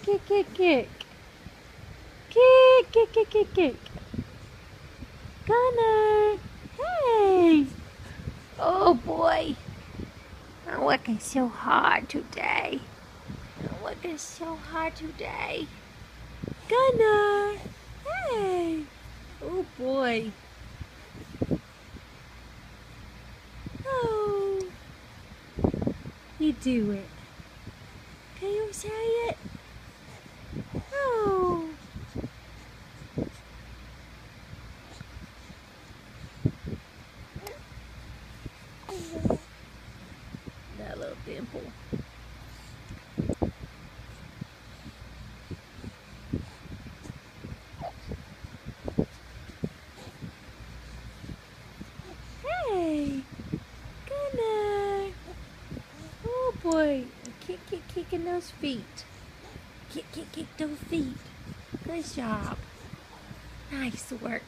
kick, kick, kick. Kick, kick, kick, kick, kick. Gunner. Hey. Oh boy. I'm working so hard today. I'm working so hard today. Gunner. Hey. Oh boy. Oh. You do it. Can you say it? Oh. That little dimple. Hey. Gunner. Oh boy. Kick, kick, kicking those feet. Kick, kick, kick those feet. Good job. Nice work.